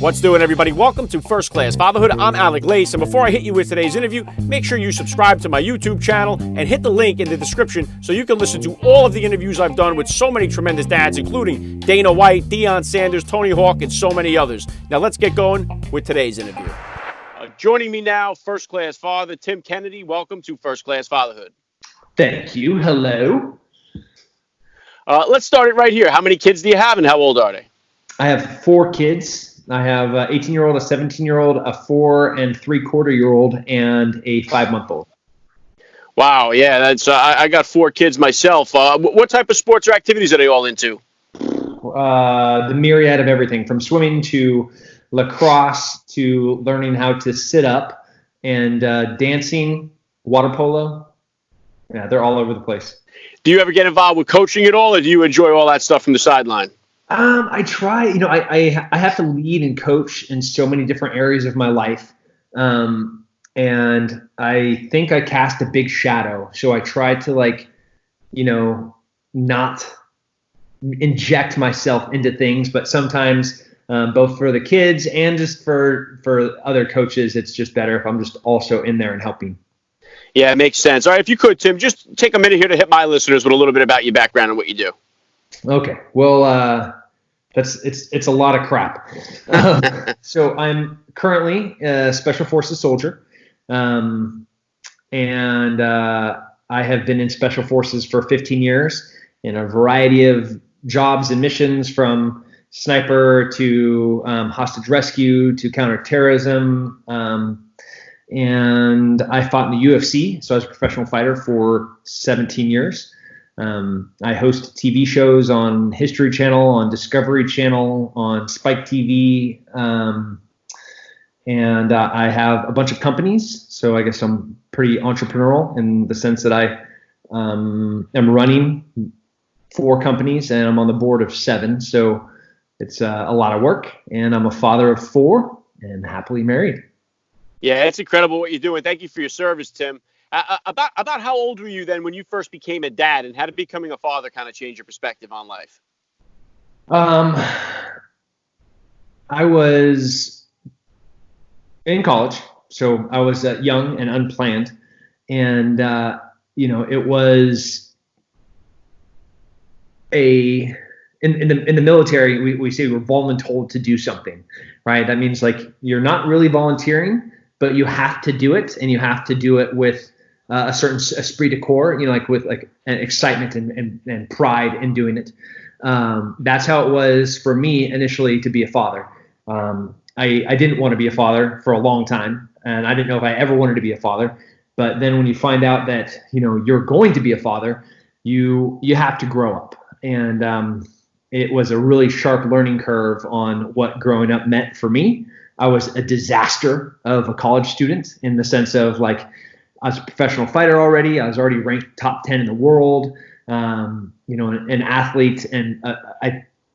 What's doing, everybody? Welcome to First Class Fatherhood. I'm Alec, and before I hit you with today's interview, make sure you subscribe to my YouTube channel and hit the link in the description so you can listen to all of the interviews I've done with so many tremendous dads, including Dana White, Deion Sanders, Tony Hawk, and so many others. Now let's get going with today's interview. Joining me now, First Class Father Tim Kennedy. Welcome to First Class Fatherhood. Thank you. Hello. Let's start it right here. How many kids do you have and how old are they? I have 4 kids. I have an 18-year-old, a 17-year-old, a 4 3/4-year-old, and a 5-month-old. Wow, yeah, that's I got 4 kids myself. What type of sports or activities are they all into? The myriad of everything, from swimming to lacrosse to learning how to sit up and dancing, water polo. Yeah, they're all over the place. Do you ever get involved with coaching at all, or do you enjoy all that stuff from the sideline? I try. I have to lead and coach in so many different areas of my life, and I think I cast a big shadow. So I try to not inject myself into things, but sometimes both for the kids and just for other coaches, it's just better if I'm just also in there and helping. Yeah, it makes sense. All right, if you could, Tim, just take a minute here to hit my listeners with a little bit about your background and what you do. Okay. Well, it's a lot of crap. So I'm currently a Special Forces soldier, and I have been in Special Forces for 15 years in a variety of jobs and missions, from sniper to hostage rescue to counterterrorism. And I fought in the UFC, so I was a professional fighter for 17 years. I host TV shows on History Channel, on Discovery Channel, on Spike TV, and I have a bunch of companies. So I guess I'm pretty entrepreneurial in the sense that I am running 4 companies, and I'm on the board of 7. So it's a lot of work, and I'm a father of 4 and happily married. Yeah, it's incredible what you're doing. Thank you for your service, Tim. About how old were you then when you first became a dad, and how did becoming a father kind of change your perspective on life? I was in college, so I was young and unplanned, and it was in the military we say we're voluntold to do something, right? That means you're not really volunteering, but you have to do it, and you have to do it with a certain esprit de corps, with an excitement and pride in doing it. That's how it was for me initially to be a father. I didn't want to be a father for a long time, and I didn't know if I ever wanted to be a father. But then when you find out that you're going to be a father, you have to grow up, and it was a really sharp learning curve on what growing up meant for me. I was a disaster of a college student in the sense of I was a professional fighter already. I was already ranked top 10 in the world, an athlete and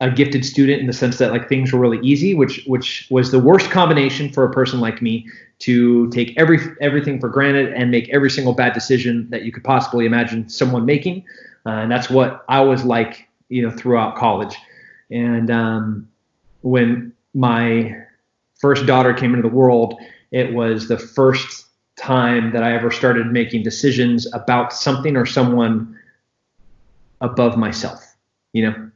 a gifted student in the sense that things were really easy, which was the worst combination for a person like me to take everything for granted and make every single bad decision that you could possibly imagine someone making. And that's what I was throughout college. And when my first daughter came into the world, it was the first time that I ever started making decisions about something or someone above myself. That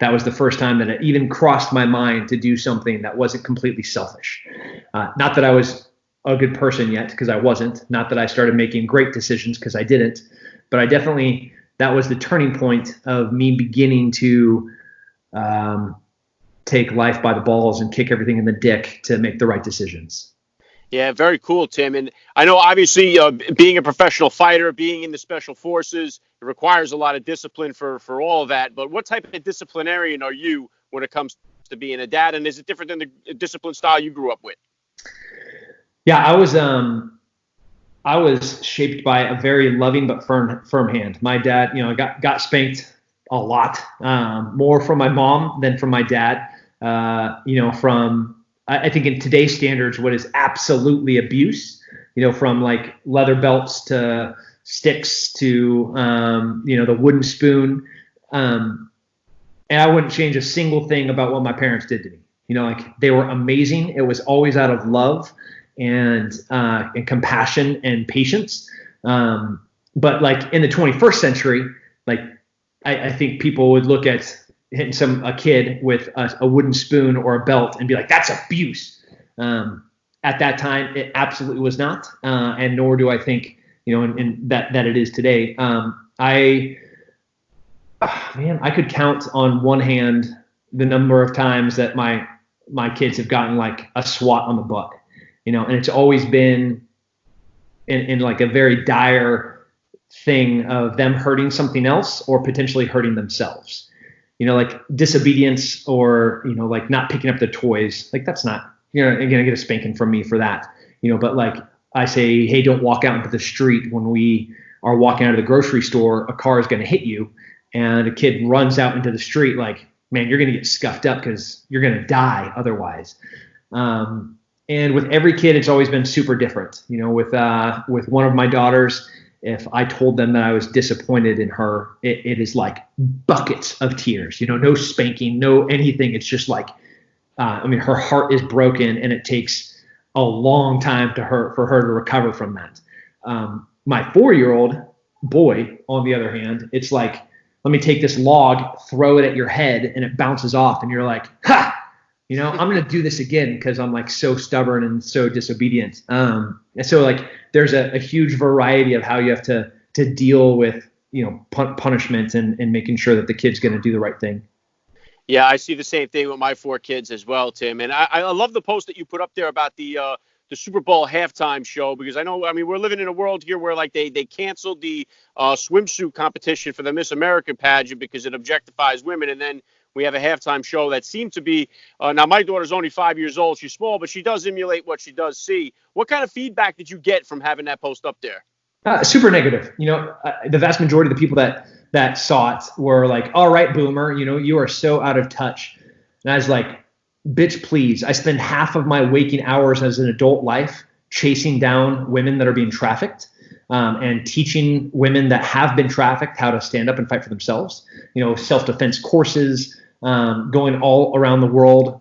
was the first time that it even crossed my mind to do something that wasn't completely selfish. Not that I was a good person yet, because I wasn't. Not that I started making great decisions, because I didn't. But I definitely, that was the turning point of me beginning to take life by the balls and kick everything in the dick to make the right decisions. Yeah, very cool, Tim. And I know, obviously, being a professional fighter, being in the Special Forces, it requires a lot of discipline for all of that. But what type of disciplinarian are you when it comes to being a dad? And is it different than the discipline style you grew up with? Yeah, I was shaped by a very loving but firm hand. My dad, got spanked a lot, more from my mom than from my dad. I think in today's standards, what is absolutely abuse, from leather belts to sticks to, the wooden spoon. And I wouldn't change a single thing about what my parents did to me. Like they were amazing. It was always out of love and compassion and patience. But like in the 21st century, like I think people would look at hitting a kid with a wooden spoon or a belt and be like, that's abuse. At that time, it absolutely was not, and nor do I think that it is today. I could count on one hand the number of times that my kids have gotten like a swat on the butt, and it's always been in like a very dire thing of them hurting something else or potentially hurting themselves, like disobedience or, like not picking up the toys. Like that's not, you're going to get a spanking from me for that, but like I say, hey, don't walk out into the street when we are walking out of the grocery store, a car is going to hit you. And a kid runs out into the street like, man, you're going to get scuffed up because you're going to die otherwise. And with every kid, it's always been super different. With one of my daughters, if I told them that I was disappointed in her, it is like buckets of tears. No spanking, no anything. It's just like, her heart is broken, and it takes a long time for her to recover from that. My 4-year-old boy, on the other hand, it's like, let me take this log, throw it at your head, and it bounces off, and you're like, ha! I'm going to do this again because I'm like so stubborn and so disobedient. And so like there's a huge variety of how you have to deal with, punishment and making sure that the kid's going to do the right thing. Yeah, I see the same thing with my 4 kids as well, Tim. And I love the post that you put up there about the Super Bowl halftime show, because we're living in a world here where like they canceled the swimsuit competition for the Miss America pageant because it objectifies women. And then we have a halftime show that seemed to be now my daughter's only 5 years old. She's small, but she does emulate what she does see. What kind of feedback did you get from having that post up there? Super negative. The vast majority of the people that saw it were like, all right, boomer, you are so out of touch. And I was like, bitch, please. I spend half of my waking hours as an adult life chasing down women that are being trafficked, and teaching women that have been trafficked how to stand up and fight for themselves. Self-defense courses, going all around the world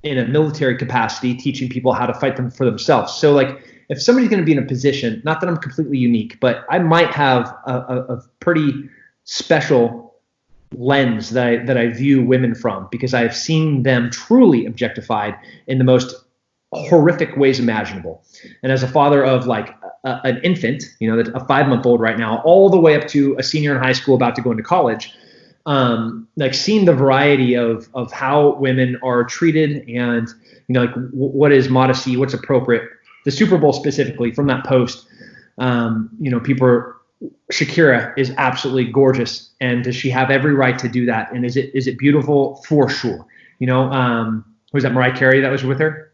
in a military capacity, teaching people how to fight for themselves. So like, if somebody's going to be in a position, not that I'm completely unique, but I might have a pretty special lens that I view women from, because I have seen them truly objectified in the most horrific ways imaginable. And as a father of like an infant, a 5-month-old right now, all the way up to a senior in high school about to go into college, like seeing the variety of how women are treated and, like what is modesty, what's appropriate. The Super Bowl specifically, from that post, Shakira is absolutely gorgeous, and does she have every right to do that? And is it beautiful? For sure. Was that Mariah Carey that was with her?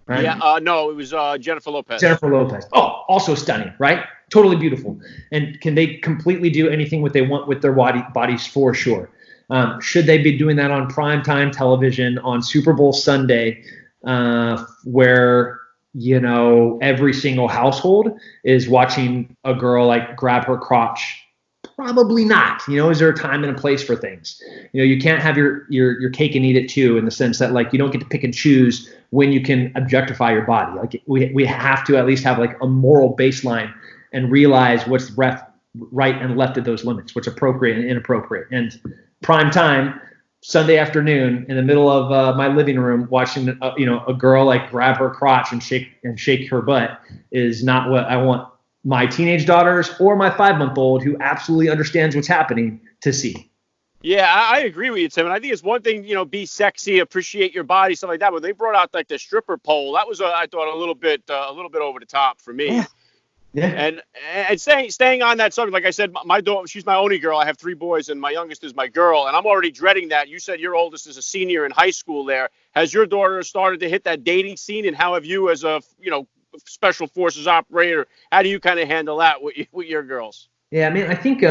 Right? Yeah, no, it was Jennifer Lopez. Jennifer Lopez. Oh, also stunning, right? Totally beautiful. And can they completely do anything what they want with their bodies? For sure. Should they be doing that on primetime television on Super Bowl Sunday, where every single household is watching a girl like grab her crotch? Probably not. Is there a time and a place for things? You can't have your cake and eat it too, in the sense that like you don't get to pick and choose when you can objectify your body. Like we have to at least have like a moral baseline and realize what's right and left of those limits, what's appropriate and inappropriate. And prime time, Sunday afternoon, in the middle of my living room, watching a girl like grab her crotch and shake her butt is not what I want my teenage daughters or my 5-month-old, who absolutely understands what's happening, to see. Yeah, I agree with you, Tim. And I think it's one thing, be sexy, appreciate your body, stuff like that. But they brought out like the stripper pole. That was, I thought, a little bit over the top for me. Yeah. Yeah. And staying on that subject, like I said, my daughter, she's my only girl. I have 3 boys, and my youngest is my girl. And I'm already dreading that. You said your oldest is a senior in high school there. Has your daughter started to hit that dating scene? And how have you, as a special forces operator, how do you kind of handle that with your girls? Yeah, I mean, I think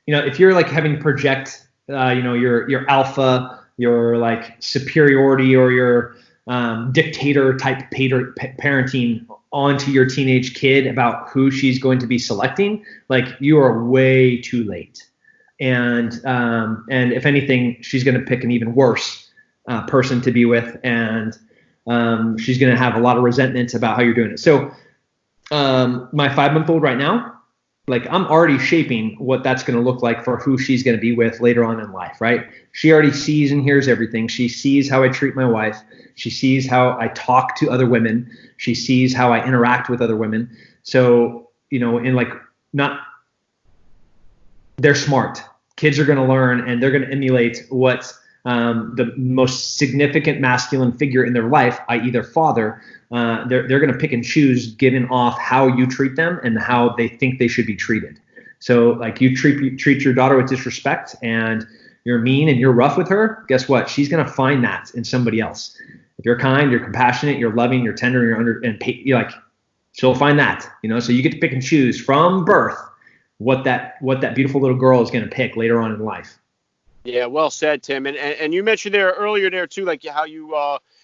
if you're like having to project your alpha, your like superiority, or your dictator type parenting onto your teenage kid about who she's going to be selecting, like you are way too late. And if anything, she's going to pick an even worse person to be with, and she's going to have a lot of resentment about how you're doing it. So my 5-month-old right now, like, I'm already shaping what that's going to look like for who she's going to be with later on in life, right? She already sees and hears everything. She sees how I treat my wife. She sees how I talk to other women. She sees how I interact with other women. So, they're smart. Kids are going to learn, and they're going to emulate what the most significant masculine figure in their life, i.e. their father, they're going to pick and choose given off how you treat them and how they think they should be treated. So, like, you treat your daughter with disrespect and you're mean and you're rough with her, guess what? She's going to find that in somebody else. If you're kind, you're compassionate, you're loving, you're tender, she'll find that, so you get to pick and choose from birth what that beautiful little girl is going to pick later on in life. Yeah, well said, Tim. And you mentioned there earlier there too, like how you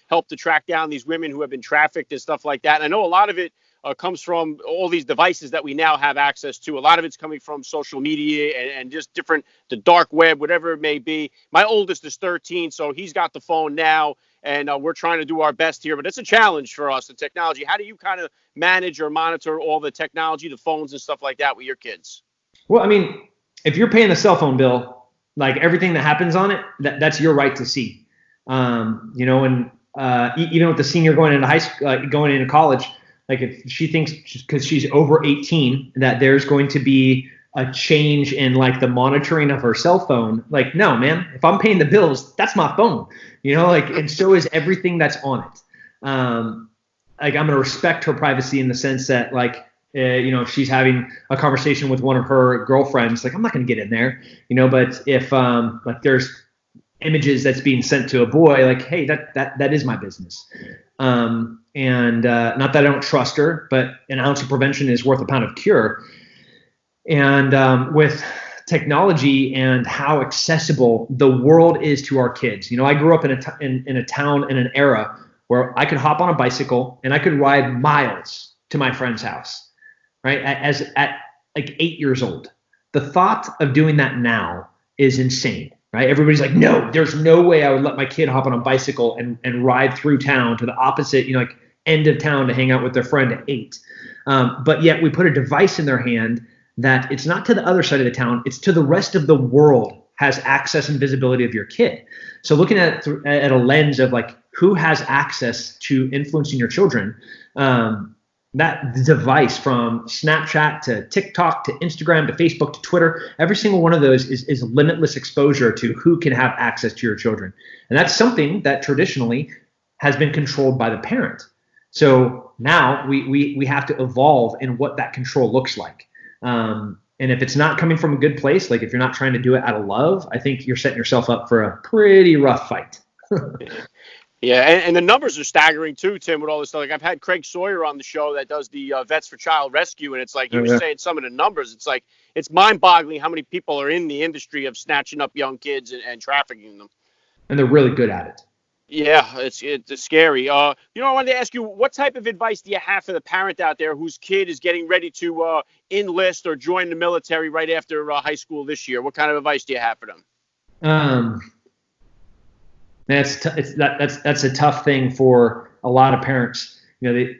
help to track down these women who have been trafficked and stuff like that. And I know a lot of it comes from all these devices that we now have access to. A lot of it's coming from social media and just the dark web, whatever it may be. My oldest is 13, so he's got the phone now, and we're trying to do our best here. But it's a challenge for us, the technology. How do you kind of manage or monitor all the technology, the phones and stuff like that with your kids? Well, I mean, if you're paying the cell phone bill, like, everything that happens on it, that's your right to see. And even with the senior going into high school, going into college, like, if she thinks because she's over 18 that there's going to be a change in, like, the monitoring of her cell phone, like, no, man, if I'm paying the bills, that's my phone, and so is everything that's on it. Like, I'm going to respect her privacy in the sense that, like, if she's having a conversation with one of her girlfriends, like, I'm not going to get in there, but if like, there's images that's being sent to a boy, like, hey, that is my business. And not that I don't trust her, but an ounce of prevention is worth a pound of cure. And with technology and how accessible the world is to our kids, I grew up in a town in an era where I could hop on a bicycle and I could ride miles to my friend's house. Right. At like 8 years old, the thought of doing that now is insane. Right. Everybody's like, no, there's no way I would let my kid hop on a bicycle and ride through town to the opposite, end of town to hang out with their friend at 8. But yet we put a device in their hand that it's not to the other side of the town. It's to the rest of the world has access and visibility of your kid. So looking at it at a lens of, like, who has access to influencing your children, that device from Snapchat to TikTok to Instagram to Facebook to Twitter, every single one of those is limitless exposure to who can have access to your children. And that's something that traditionally has been controlled by the parent. So now we have to evolve in what that control looks like. And if it's not coming from a good place, like, if you're not trying to do it out of love, I think you're setting yourself up for a pretty rough fight. Yeah, and the numbers are staggering too, Tim, with all this stuff. Like, I've had Craig Sawyer on the show that does the Vets for Child Rescue, and it's like, he was saying some of the numbers. It's like, it's mind-boggling how many people are in the industry of snatching up young kids and trafficking them. And they're really good at it. Yeah, it's scary. I wanted to ask you, what type of advice do you have for the parent out there whose kid is getting ready to enlist or join the military right after high school this year? What kind of advice do you have for them? That's a tough thing for a lot of parents. That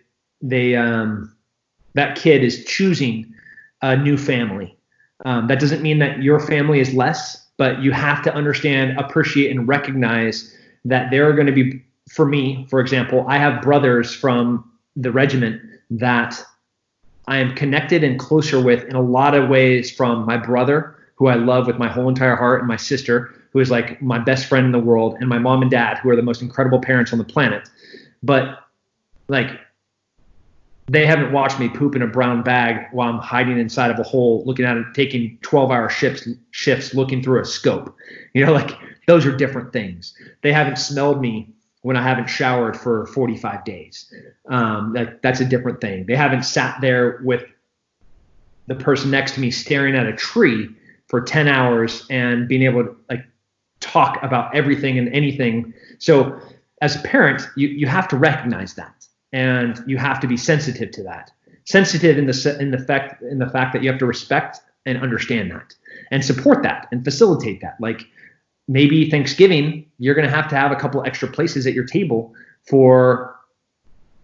kid is choosing a new family. That doesn't mean that your family is less, but you have to understand, appreciate, and recognize that there are going to be, for me, for example, I have brothers from the regiment that I am connected and closer with in a lot of ways from my brother, who I love with my whole entire heart, and my sister, who is like my best friend in the world, and my mom and dad, who are the most incredible parents on the planet. But, like, they haven't watched me poop in a brown bag while I'm hiding inside of a hole, looking at it, taking 12-hour shifts, looking through a scope. Like, those are different things. They haven't smelled me when I haven't showered for 45 days. That's a different thing. They haven't sat there with the person next to me staring at a tree for 10 hours and being able to, like, talk about everything and anything. So as a parent, you have to recognize that, and you have to be sensitive to that. Sensitive in the fact that you have to respect and understand that, and support that, and facilitate that. Like, maybe Thanksgiving, you're going to have a couple extra places at your table for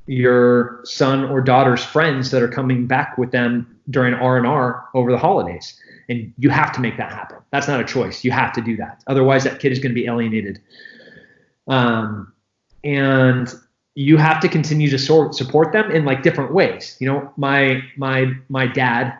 your son or daughter's friends that are coming back with them during R&R over the holidays. And you have to make that happen. That's not a choice. You have to do that. Otherwise, that kid is going to be alienated. And you have to continue to support them in like different ways. You know, my dad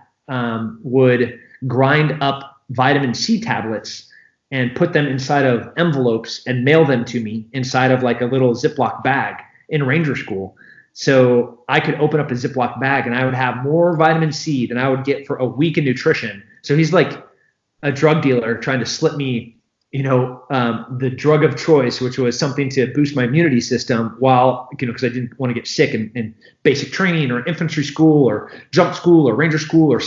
would grind up vitamin C tablets and put them inside of envelopes and mail them to me inside of like a little Ziploc bag in Ranger School. So I could open up a Ziploc bag and I would have more vitamin C than I would get for a week of nutrition. So he's like a drug dealer trying to slip me, you know, the drug of choice, which was something to boost my immunity system while, you know, because I didn't want to get sick in basic training or infantry school or jump school or Ranger school or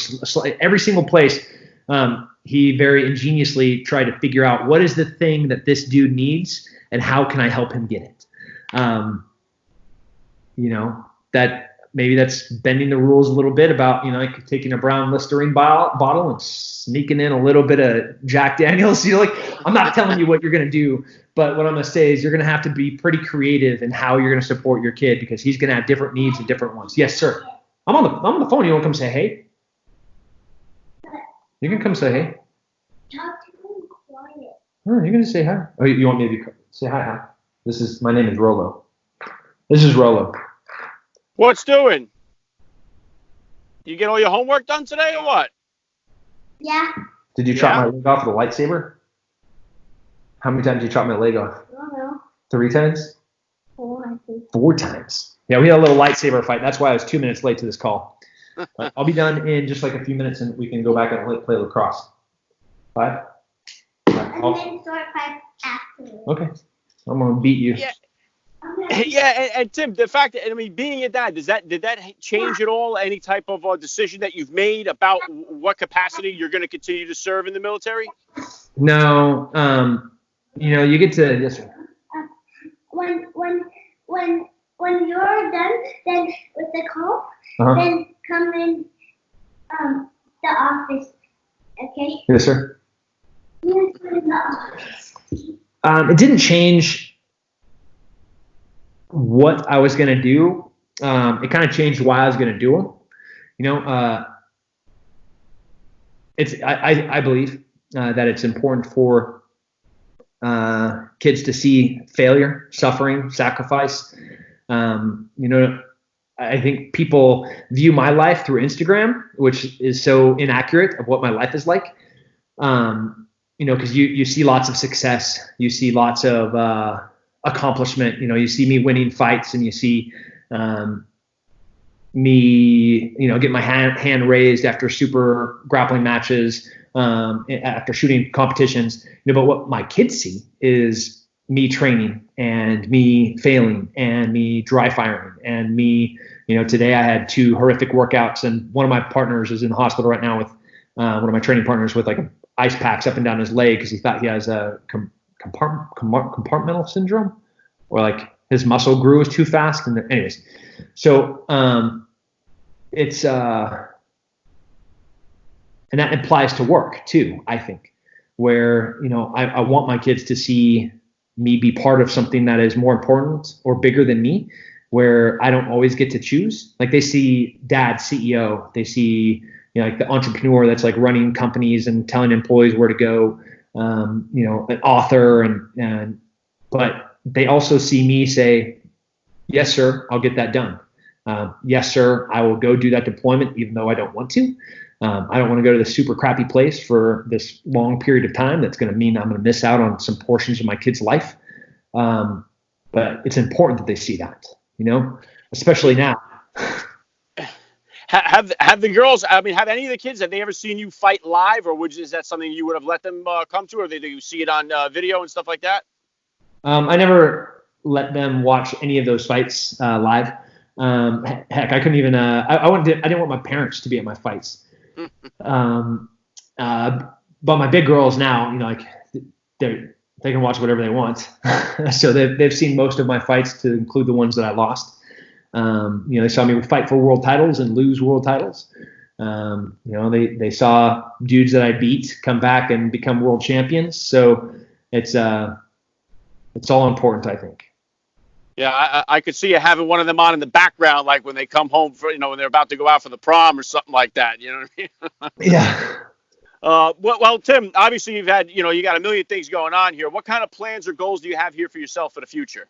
every single place. He very ingeniously tried to figure out what is the thing that this dude needs and how can I help him get it. You know, that maybe that's bending the rules a little bit about, you know, like taking a brown Listerine bottle and sneaking in a little bit of Jack Daniels. You know, like, I'm not telling you what you're going to do, but what I'm going to say is you're going to have to be pretty creative in how you're going to support your kid because he's going to have different needs and different ones. Yes, sir. I'm on the phone. You want to come say hey? You can come say hey. Oh, you're going to say hi. Oh, you want me to say hi? My name is Rolo. This is Rolo. What's doing? You get all your homework done today or what? Yeah. Did you chop my leg off with a lightsaber? How many times did you chop my leg off? I don't know. 3 times? 4, I think. 4 times. Yeah, we had a little lightsaber fight. That's why I was 2 minutes late to this call. But I'll be done in just like a few minutes and we can go back and play lacrosse. 5? And then sword fight afterwards. Okay. I'm going to beat you. Yeah. Yeah, and Tim, the fact that, I mean, being a dad, did that change at all? Any type of decision that you've made about what capacity you're going to continue to serve in the military? No, you know, you get to yes, sir. When you're done, then with the call, then come in the office. Okay. Yes, sir. Yes, in the office. It didn't change what I was going to do. It kind of changed why I was going to do them. You know, I believe that it's important for kids to see failure, suffering, sacrifice. You know, I think people view my life through Instagram, which is so inaccurate of what my life is like. You know, because you see lots of success, you see lots of accomplishment. You know, you see me winning fights, and you see me, you know, get my hand raised after super grappling matches, after shooting competitions. You know, but what my kids see is me training and me failing and me dry firing and me. You know, today I had 2 horrific workouts, and one of my partners is in the hospital right now with one of my training partners with like ice packs up and down his leg because he thought he has a compartmental syndrome, or like his muscle grew too fast. And anyways, so it's and that applies to work too, I think, where, you know, I want my kids to see me be part of something that is more important or bigger than me, where I don't always get to choose. Like they see dad CEO, they see, you know, like the entrepreneur that's like running companies and telling employees where to go, you know, an author, but they also see me say, yes, sir, I'll get that done. Yes, sir, I will go do that deployment, even though I don't want to. I don't want to go to this super crappy place for this long period of time. That's going to mean I'm going to miss out on some portions of my kid's life. But it's important that they see that, you know, especially now. Have the girls, I mean, have any of the kids, have they ever seen you fight live, or is that something you would have let them come to, or do you see it on video and stuff like that? I never let them watch any of those fights live. Heck, I couldn't even. I didn't want my parents to be at my fights. But my big girls now, you know, like they can watch whatever they want. So they've seen most of my fights, to include the ones that I lost. You know, they saw me fight for world titles and lose world titles. You know, they saw dudes that I beat come back and become world champions. So it's all important, I think. Yeah, I could see you having one of them on in the background, like when they come home for, when they're about to go out for the prom or something like that. You know what I mean? Yeah. Well, Tim, obviously you've had, you got a million things going on here. What kind of plans or goals do you have here for yourself for the future?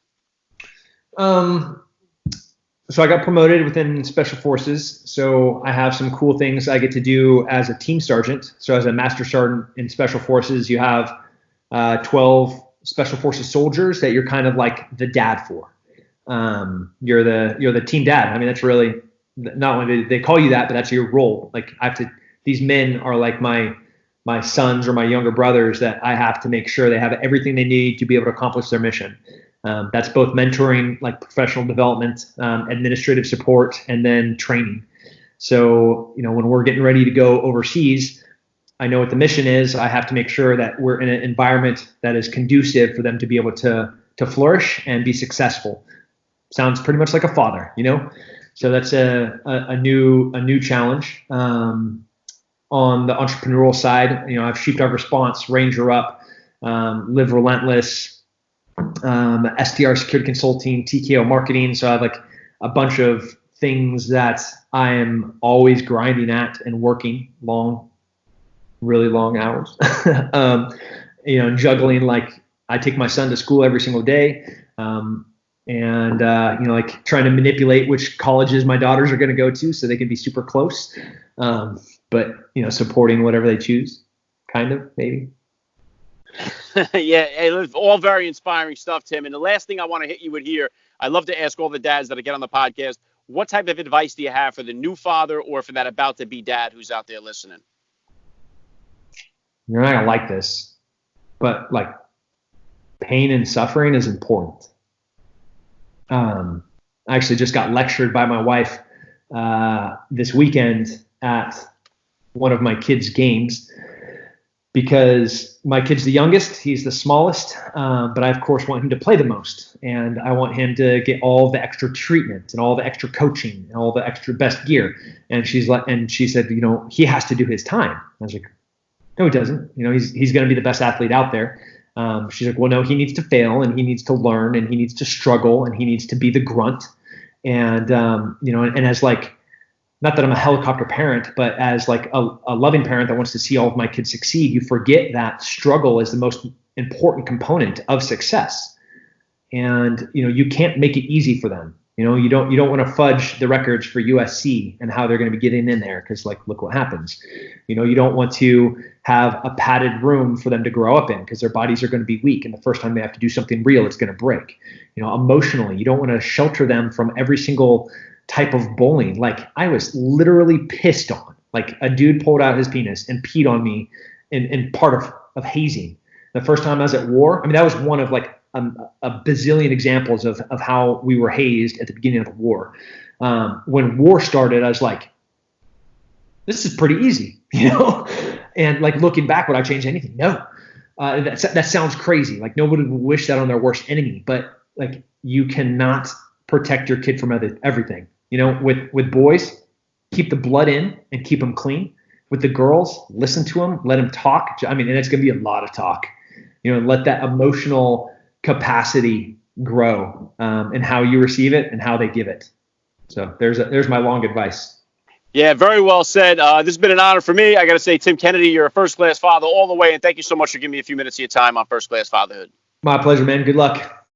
So I got promoted within Special Forces. So I have some cool things I get to do as a team sergeant. So as a master sergeant in Special Forces, you have 12 Special Forces soldiers that you're kind of like the dad for. You're the team dad. I mean, that's really not only they call you that, but that's your role. Like these men are like my sons or my younger brothers that I have to make sure they have everything they need to be able to accomplish their mission. That's both mentoring, like professional development, administrative support, and then training. So, when we're getting ready to go overseas, I know what the mission is. I have to make sure that we're in an environment that is conducive for them to be able to flourish and be successful. Sounds pretty much like a father, So that's a new challenge. On the entrepreneurial side, I have Sheepdog Response, Ranger Up, Live Relentless, SDR Security Consulting, TKO Marketing. So I have like a bunch of things that I am always grinding at and working really long hours. Juggling, like I take my son to school every single day. Like trying to manipulate which colleges my daughters are going to go to so they can be super close. But supporting whatever they choose, kind of, maybe. Yeah, it's all very inspiring stuff, Tim. And the last thing I want to hit you with here, I love to ask all the dads that I get on the podcast, what type of advice do you have for the new father or for that about to be dad who's out there listening? You're not going to like this, but like pain and suffering is important. I actually just got lectured by my wife this weekend at one of my kids' games because my kid's the youngest, he's the smallest, but I of course want him to play the most, and I want him to get all the extra treatment and all the extra coaching and all the extra best gear. And she said, he has to do his time. I was like, no, he doesn't. He's going to be the best athlete out there. She's like, well, no, he needs to fail and he needs to learn and he needs to struggle and he needs to be the grunt. And, and as like, not that I'm a helicopter parent, but as like a loving parent that wants to see all of my kids succeed, you forget that struggle is the most important component of success. And, you can't make it easy for them. You don't want to fudge the records for USC and how they're going to be getting in there because, like, look what happens. You don't want to have a padded room for them to grow up in because their bodies are going to be weak. And the first time they have to do something real, it's going to break. Emotionally, you don't want to shelter them from every single type of bullying. Like, I was literally pissed on. Like, a dude pulled out his penis and peed on me in part of hazing. The first time I was at war, I mean, that was one of like a bazillion examples of how we were hazed at the beginning of the war. When war started, I was like, this is pretty easy, And like looking back, would I change anything? No. That sounds crazy. Like nobody would wish that on their worst enemy, but like you cannot protect your kid from everything. With boys, keep the blood in and keep them clean. With the girls, listen to them, let them talk. I mean, and it's going to be a lot of talk. Let that emotional capacity grow and how you receive it and how they give it. So there's my long advice. Yeah, very well said. This has been an honor for me. I got to say, Tim Kennedy, you're a first-class father all the way, and thank you so much for giving me a few minutes of your time on First Class Fatherhood. My pleasure, man. Good luck.